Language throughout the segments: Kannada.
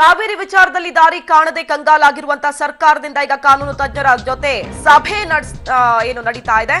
ಕಾವೇರಿ ವಿಚಾರದಲ್ಲಿ ದಾರಿ ಕಾಣದೆ ಕಂಗಾಲಾಗಿರುವಂತಹ ಸರ್ಕಾರದಿಂದ ಈಗ ಕಾನೂನು ತಜ್ಞರ ಜೊತೆ ಸಭೆ ನಡೀತಾ ಇದೆ.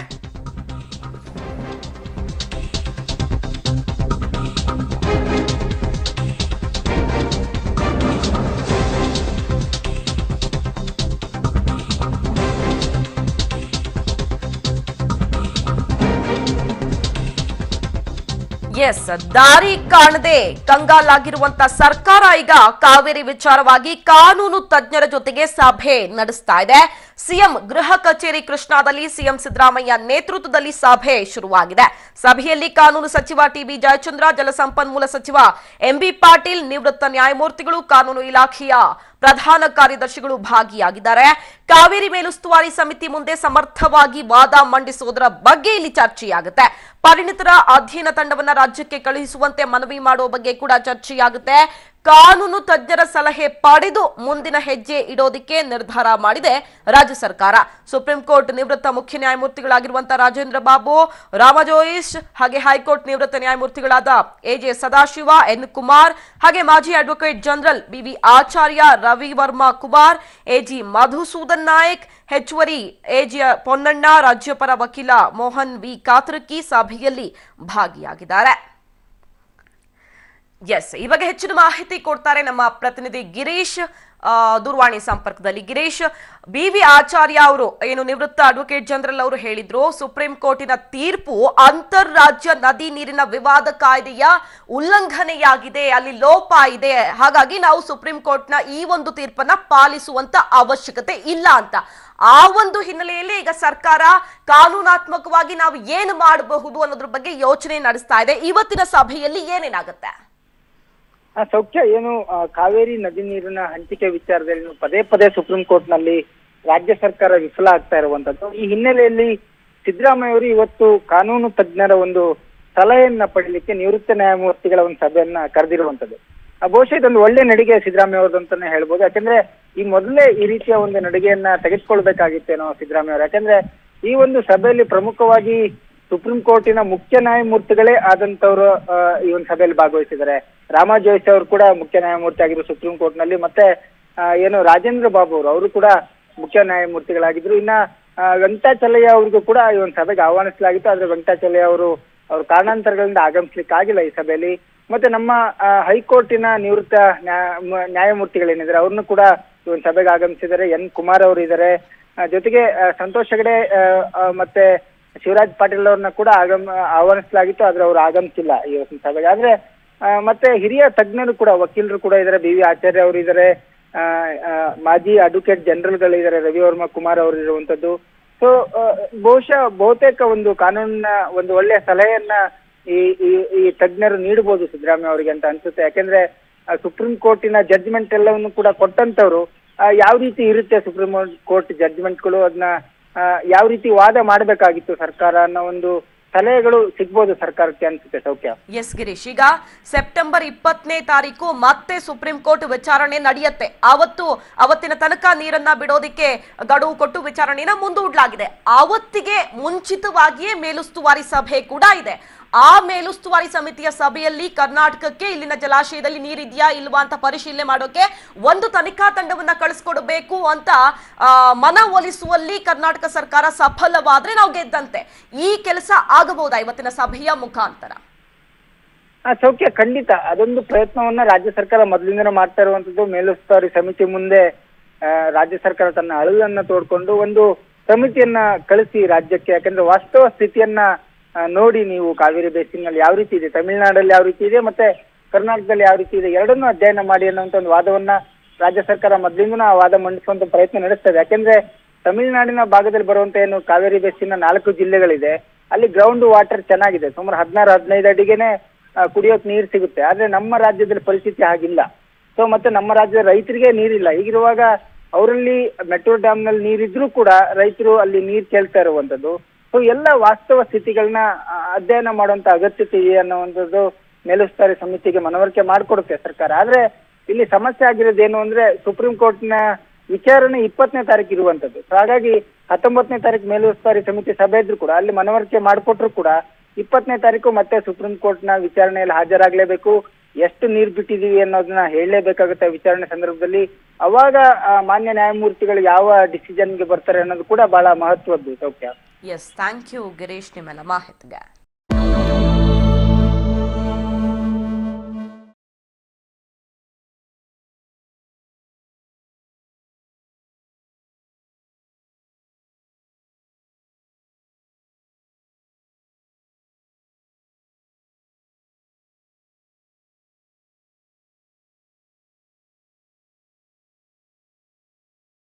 ಎಸ್, ದಾರಿ ಕಾಣದೆ ಕಂಗಾಲಾಗಿರುವಂತ ಸರ್ಕಾರ ಈಗ ಕಾವೇರಿ ವಿಚಾರವಾಗಿ ಕಾನೂನು ತಜ್ಞರ ಜೊತೆಗೆ ಸಭೆ ನಡೆಸ್ತಾ ಇದೆ. ಸಿಎಂ ಗೃಹ ಕಚೇರಿ ಕೃಷ್ಣಾದಲ್ಲಿ ಸಿಎಂ ಸಿದ್ದರಾಮಯ್ಯ ನೇತೃತ್ವದಲ್ಲಿ ಸಭೆ ಶುರುವಾಗಿದೆ. ಸಭೆಯಲ್ಲಿ ಕಾನೂನು ಸಚಿವ ಟಿಬಿ ಜಯಚಂದ್ರ, ಜಲಸಂಪನ್ಮೂಲ ಸಚಿವ ಎಂಬಿ ಪಾಟೀಲ್, ನಿವೃತ್ತ ನ್ಯಾಯಮೂರ್ತಿಗಳು, ಕಾನೂನು ಇಲಾಖೆಯ ಪ್ರಧಾನ ಕಾರ್ಯದರ್ಶಿಗಳು ಭಾಗಿಯಾಗಿದ್ದಾರೆ. ಕಾವೇರಿ ಮೇಲುಸ್ತುವಾರಿ ಸಮಿತಿ ಮುಂದೆ ಸಮರ್ಥವಾಗಿ ವಾದ ಮಂಡಿಸುವುದರ ಬಗ್ಗೆ ಇಲ್ಲಿ ಚರ್ಚೆಯಾಗುತ್ತೆ. ಪರಿಣಿತರ ಅಧ್ಯಯನ ತಂಡವನ್ನ ರಾಜ್ಯಕ್ಕೆ ಕಳುಹಿಸುವಂತೆ ಮನವಿ ಮಾಡುವ ಬಗ್ಗೆ ಕೂಡ ಚರ್ಚೆಯಾಗುತ್ತೆ. ಕಾನೂನು ತಜ್ಞರ ಸಲಹೆ ಪಡೆದು ಮುಂದಿನ ಹೆಜ್ಜೆ ಇಡೋದಕ್ಕೆ ನಿರ್ಧಾರ ಮಾಡಿದೆ ರಾಜ್ಯ ಸರ್ಕಾರ. ಸುಪ್ರೀಂ ಕೋರ್ಟ್ ನಿವೃತ್ತ ಮುಖ್ಯ ನ್ಯಾಯಮೂರ್ತಿಗಳಾಗಿರುವಂತಹ ರಾಜೇಂದ್ರ ಬಾಬು, ರಾಮಜೋಯಿಸ್, ಹಾಗೆ ಹೈಕೋರ್ಟ್ ನಿವೃತ್ತ ನ್ಯಾಯಮೂರ್ತಿಗಳಾದ ಎಜೆ ಸದಾಶಿವ, ಎನ್ ಕುಮಾರ್, ಹಾಗೆ ಮಾಜಿ ಅಡ್ವೊಕೇಟ್ ಜನರಲ್ ಬಿವಿ ಆಚಾರ್ಯ, ರವಿ ವರ್ಮಾ ಕುಮಾರ್, ಎಜಿ ಮಧುಸೂದನ್ ನಾಯಕ್, ಹೆಚ್ಚುವರಿ ಎಜಿ ಪೊನ್ನಣ್ಣ, ರಾಜ್ಯಪರ ವಕೀಲ ಮೋಹನ್ ವಿ ಕಾತ್ರಕಿ ಸಭೆಯಲ್ಲಿ ಭಾಗಿಯಾಗಿದ್ದಾರೆ. ಎಸ್, ಈ ಬಗ್ಗೆ ಹೆಚ್ಚಿನ ಮಾಹಿತಿ ಕೊಡ್ತಾರೆ ನಮ್ಮ ಪ್ರತಿನಿಧಿ ಗಿರೀಶ್ ದೂರವಾಣಿ ಸಂಪರ್ಕದಲ್ಲಿ. ಗಿರೀಶ್, ಬಿವಿ ಆಚಾರ್ಯ ಅವರು ಏನು ನಿವೃತ್ತ ಅಡ್ವೊಕೇಟ್ ಜನರಲ್ ಅವರು ಹೇಳಿದ್ರು, ಸುಪ್ರೀಂ ಕೋರ್ಟಿನ ತೀರ್ಪು ಅಂತಾರಾಜ್ಯ ನದಿ ನೀರಿನ ವಿವಾದ ಕಾಯ್ದೆಯ ಉಲ್ಲಂಘನೆಯಾಗಿದೆ, ಅಲ್ಲಿ ಲೋಪ ಇದೆ, ಹಾಗಾಗಿ ನಾವು ಸುಪ್ರೀಂ ಕೋರ್ಟ್ನ ಈ ಒಂದು ತೀರ್ಪನ್ನ ಪಾಲಿಸುವಂತ ಅವಶ್ಯಕತೆ ಇಲ್ಲ ಅಂತ. ಆ ಒಂದು ಹಿನ್ನೆಲೆಯಲ್ಲಿ ಈಗ ಸರ್ಕಾರ ಕಾನೂನಾತ್ಮಕವಾಗಿ ನಾವು ಏನು ಮಾಡಬಹುದು ಅನ್ನೋದ್ರ ಬಗ್ಗೆ ಯೋಚನೆ ನಡೆಸ್ತಾ ಇದೆ. ಇವತ್ತಿನ ಸಭೆಯಲ್ಲಿ ಏನೇನಾಗುತ್ತೆ? ಸೌಖ್ಯ, ಏನು ಕಾವೇರಿ ನದಿ ನೀರಿನ ಹಂಚಿಕೆ ವಿಚಾರದಲ್ಲಿ ಪದೇ ಪದೇ ಸುಪ್ರೀಂ ಕೋರ್ಟ್ ನಲ್ಲಿ ರಾಜ್ಯ ಸರ್ಕಾರ ವಿಫಲ ಆಗ್ತಾ ಇರುವಂತದ್ದು. ಈ ಹಿನ್ನೆಲೆಯಲ್ಲಿ ಸಿದ್ದರಾಮಯ್ಯ ಅವರು ಇವತ್ತು ಕಾನೂನು ತಜ್ಞರ ಒಂದು ಸಲಹೆಯನ್ನ ಪಡೆಯಲಿಕ್ಕೆ ನಿವೃತ್ತ ನ್ಯಾಯಮೂರ್ತಿಗಳ ಒಂದು ಸಭೆಯನ್ನ ಕರೆದಿರುವಂತದ್ದು. ಬಹುಶಃ ಇದೊಂದು ಒಳ್ಳೆ ನಡಿಗೆ ಸಿದ್ದರಾಮಯ್ಯ ಅವ್ರದ್ದು ಅಂತಾನೆ ಹೇಳ್ಬೋದು. ಯಾಕಂದ್ರೆ ಈ ಮೊದಲೇ ಈ ರೀತಿಯ ಒಂದು ನಡಿಗೆಯನ್ನ ತೆಗೆದುಕೊಳ್ಬೇಕಾಗಿತ್ತೇನೋ ಸಿದ್ದರಾಮಯ್ಯ ಅವರು. ಯಾಕಂದ್ರೆ ಈ ಒಂದು ಸಭೆಯಲ್ಲಿ ಪ್ರಮುಖವಾಗಿ ಸುಪ್ರೀಂ ಕೋರ್ಟಿನ ಮುಖ್ಯ ನ್ಯಾಯಮೂರ್ತಿಗಳೇ ಆದಂತವ್ರು ಈ ಒಂದು ಸಭೆಯಲ್ಲಿ ಭಾಗವಹಿಸಿದ್ದಾರೆ. ರಾಮ ಜೋಯಿಸ್ ಅವರು ಕೂಡ ಮುಖ್ಯ ನ್ಯಾಯಮೂರ್ತಿ ಆಗಿದ್ರು ಸುಪ್ರೀಂ ಕೋರ್ಟ್ ನಲ್ಲಿ. ಮತ್ತೆ ಏನು ರಾಜೇಂದ್ರ ಬಾಬು ಅವರು ಕೂಡ ಮುಖ್ಯ ನ್ಯಾಯಮೂರ್ತಿಗಳಾಗಿದ್ರು. ಇನ್ನ ವೆಂಕಟಾಚಲಯ್ಯ ಅವ್ರಿಗೂ ಕೂಡ ಈ ಒಂದು ಸಭೆಗೆ ಆಹ್ವಾನಿಸಲಾಗಿತ್ತು. ಆದ್ರೆ ವೆಂಕಟಾಚಲಯ್ಯ ಅವರು ಕಾರಣಾಂತರಗಳಿಂದ ಆಗಮಿಸ್ಲಿಕ್ಕೆ ಆಗಿಲ್ಲ ಈ ಸಭೆಯಲ್ಲಿ. ಮತ್ತೆ ನಮ್ಮ ಹೈಕೋರ್ಟಿನ ನಿವೃತ್ತ ನ್ಯಾಯಮೂರ್ತಿಗಳೇನಿದ್ದಾರೆ ಅವ್ರನ್ನು ಕೂಡ ಈ ಒಂದು ಸಭೆಗೆ ಆಗಮಿಸಿದ್ದಾರೆ. ಎನ್ ಕುಮಾರ್ ಅವರು ಇದ್ದಾರೆ, ಜೊತೆಗೆ ಸಂತೋಷ್ ಹೆಗಡೆ ಮತ್ತೆ ಶಿವರಾಜ್ ಪಾಟೀಲ್ ಅವ್ರನ್ನ ಕೂಡ ಆಹ್ವಾನಿಸಲಾಗಿತ್ತು. ಆದ್ರೆ ಅವ್ರು ಆಗಮಿಸಿಲ್ಲ ಈ ಒಂದು ಸಭೆಗೆ. ಆದ್ರೆ ಮತ್ತೆ ಹಿರಿಯ ತಜ್ಞರು ಕೂಡ, ವಕೀಲರು ಕೂಡ ಇದ್ದಾರೆ. ಬಿ ವಿ ಆಚಾರ್ಯ ಅವರು ಇದ್ದಾರೆ, ಮಾಜಿ ಅಡ್ವೊಕೇಟ್ ಜನರಲ್ಗಳಿದ್ದಾರೆ, ರವಿ ವರ್ಮಾ ಕುಮಾರ್ ಅವರು ಇರುವಂತದ್ದು. ಸೊ ಬಹುತೇಕ ಒಂದು ಕಾನೂನಿನ ಒಂದು ಒಳ್ಳೆಯ ಸಲಹೆಯನ್ನ ಈ ತಜ್ಞರು ನೀಡಬಹುದು ಸಿದ್ದರಾಮಯ್ಯ ಅವರಿಗೆ ಅಂತ ಅನ್ಸುತ್ತೆ. ಯಾಕೆಂದ್ರೆ ಸುಪ್ರೀಂ ಕೋರ್ಟಿನ ಜಡ್ಜ್ಮೆಂಟ್ ಎಲ್ಲವನ್ನು ಕೂಡ ಕೊಟ್ಟಂತವ್ರು ಯಾವ ರೀತಿ ಇರುತ್ತೆ ಸುಪ್ರೀಂ ಕೋರ್ಟ್ ಜಡ್ಜ್ಮೆಂಟ್ಗಳು, ಅದನ್ನ ಯಾವ ರೀತಿ ವಾದ ಮಾಡಬೇಕಾಗಿತ್ತು ಸರ್ಕಾರ ಅನ್ನೋ ಒಂದು ಸಲಹೆಗಳು ಸಿಗ್ಬೋದು ಸರ್ಕಾರಕ್ಕೆ ಅನ್ಸುತ್ತೆ. ಸೌಖ್ಯ. ಎಸ್ ಗಿರೀಶ್, ಈಗ ಸೆಪ್ಟೆಂಬರ್ 20ನೇ ತಾರೀಕು ಮತ್ತೆ ಸುಪ್ರೀಂ ಕೋರ್ಟ್ ವಿಚಾರಣೆ ನಡೆಯುತ್ತೆ. ಅವತ್ತಿನ ತನಕ ನೀರನ್ನ ಬಿಡೋದಿಕ್ಕೆ ಗಡುವು ಕೊಟ್ಟು ವಿಚಾರಣೆನ ಮುಂದೂಡಲಾಗಿದೆ. ಅವತ್ತಿಗೆ ಮುಂಚಿತವಾಗಿಯೇ ಮೇಲುಸ್ತುವಾರಿ ಸಭೆ ಕೂಡ ಇದೆ. ಆ ಮೇಲುಸ್ತುವಾರಿ ಸಮಿತಿಯ ಸಭೆಯಲ್ಲಿ ಕರ್ನಾಟಕಕ್ಕೆ ಇಲ್ಲಿನ ಜಲಾಶಯದಲ್ಲಿ ನೀರಿದೆಯಾ ಇಲ್ವಾ ಅಂತ ಪರಿಶೀಲನೆ ಮಾಡೋಕೆ ಒಂದು ತನಿಖಾ ತಂಡವನ್ನ ಕಳಿಸ್ಕೊಡ್ಬೇಕು ಅಂತ ಮನವೊಲಿಸುವಲ್ಲಿ ಕರ್ನಾಟಕ ಸರ್ಕಾರ ಸಫಲವಾದ್ರೆ ನಾವು ಗೆದ್ದಂತೆ. ಈ ಕೆಲಸ ಆಗಬಹುದಾ ಇವತ್ತಿನ ಸಭೆಯ ಮುಖಾಂತರ? ಸೌಖ್ಯ, ಖಂಡಿತ ಅದೊಂದು ಪ್ರಯತ್ನವನ್ನ ರಾಜ್ಯ ಸರ್ಕಾರ ಮೊದಲಿಂದ ಮಾಡ್ತಾ ಇರುವಂತದ್ದು. ಮೇಲುಸ್ತುವಾರಿ ಸಮಿತಿ ಮುಂದೆ ರಾಜ್ಯ ಸರ್ಕಾರ ತನ್ನ ಅಳಲನ್ನ ತೋಡ್ಕೊಂಡು ಒಂದು ಸಮಿತಿಯನ್ನ ಕಳಿಸಿ ರಾಜ್ಯಕ್ಕೆ. ಯಾಕಂದ್ರೆ ವಾಸ್ತವ ಸ್ಥಿತಿಯನ್ನ ನೋಡಿ, ನೀವು ಕಾವೇರಿ ಬೇಸಿನ್ ನಲ್ಲಿ ಯಾವ ರೀತಿ ಇದೆ, ತಮಿಳುನಾಡಲ್ಲಿ ಯಾವ ರೀತಿ ಇದೆ, ಮತ್ತೆ ಕರ್ನಾಟಕದಲ್ಲಿ ಯಾವ ರೀತಿ ಇದೆ, ಎರಡನ್ನೂ ಅಧ್ಯಯನ ಮಾಡಿ ಅನ್ನೋಂಥ ಒಂದು ವಾದವನ್ನ ರಾಜ್ಯ ಸರ್ಕಾರ ಮೊದಲಿಂದ ಆ ವಾದ ಮಂಡಿಸುವಂತ ಪ್ರಯತ್ನ ನಡೆಸ್ತದೆ. ಯಾಕೆಂದ್ರೆ ತಮಿಳುನಾಡಿನ ಭಾಗದಲ್ಲಿ ಬರುವಂತ ಏನು ಕಾವೇರಿ ಬೇಸಿನ 4 ಜಿಲ್ಲೆಗಳಿದೆ, ಅಲ್ಲಿ ಗ್ರೌಂಡ್ ವಾಟರ್ ಚೆನ್ನಾಗಿದೆ, ಸುಮಾರು 16-15 ಅಡಿಗೆನೆ ಕುಡಿಯೋಕ್ ನೀರು ಸಿಗುತ್ತೆ. ಆದ್ರೆ ನಮ್ಮ ರಾಜ್ಯದಲ್ಲಿ ಪರಿಸ್ಥಿತಿ ಹಾಗಿಲ್ಲ. ಸೊ ಮತ್ತೆ ನಮ್ಮ ರಾಜ್ಯದ ರೈತರಿಗೆ ನೀರಿಲ್ಲ. ಹೀಗಿರುವಾಗ ಅವರಲ್ಲಿ ಮೆಟ್ರೋ ಡ್ಯಾಮ್ ನಲ್ಲಿ ನೀರಿದ್ರೂ ಕೂಡ ರೈತರು ಅಲ್ಲಿ ನೀರು ಕೇಳ್ತಾ ಇರುವಂತದ್ದು. ಸೊ ಎಲ್ಲ ವಾಸ್ತವ ಸ್ಥಿತಿಗಳನ್ನ ಅಧ್ಯಯನ ಮಾಡುವಂತ ಅಗತ್ಯತೆ ಇದೆ ಅನ್ನುವಂಥದ್ದು ಮೇಲುಸ್ತುವಾರಿ ಸಮಿತಿಗೆ ಮನವರಿಕೆ ಮಾಡಿಕೊಡುತ್ತೆ ಸರ್ಕಾರ. ಆದ್ರೆ ಇಲ್ಲಿ ಸಮಸ್ಯೆ ಆಗಿರೋದೇನು ಅಂದ್ರೆ ಸುಪ್ರೀಂ ಕೋರ್ಟ್ನ ವಿಚಾರಣೆ 20ನೇ ತಾರೀಕು ಇರುವಂತದ್ದು. ಹಾಗಾಗಿ 19ನೇ ತಾರೀಕು ಮೇಲುಸ್ತುವಾರಿ ಸಮಿತಿ ಸಭೆ ಇದ್ರು ಕೂಡ ಅಲ್ಲಿ ಮನವರಿಕೆ ಮಾಡಿಕೊಟ್ರು ಕೂಡ 20ನೇ ತಾರೀಕು ಮತ್ತೆ ಸುಪ್ರೀಂ ಕೋರ್ಟ್ನ ವಿಚಾರಣೆಯಲ್ಲಿ ಹಾಜರಾಗಲೇಬೇಕು. ಎಷ್ಟು ನೀರು ಬಿಟ್ಟಿದೀವಿ ಅನ್ನೋದನ್ನ ಹೇಳಲೇಬೇಕಾಗುತ್ತೆ ವಿಚಾರಣೆ ಸಂದರ್ಭದಲ್ಲಿ. ಅವಾಗ ಮಾನ್ಯ ನ್ಯಾಯಮೂರ್ತಿಗಳು ಯಾವ ಡಿಸಿಷನ್ಗೆ ಬರ್ತಾರೆ ಅನ್ನೋದು ಕೂಡ ಬಹಳ ಮಹತ್ವದ್ದು. ಸೌಖ್ಯ. ಎಸ್, ಥ್ಯಾಂಕ್ ಯು ಗಿರೀಶ್ ನಿಮ್ಮೆಲ್ಲ ಮಾಹಿತಿಗೆ.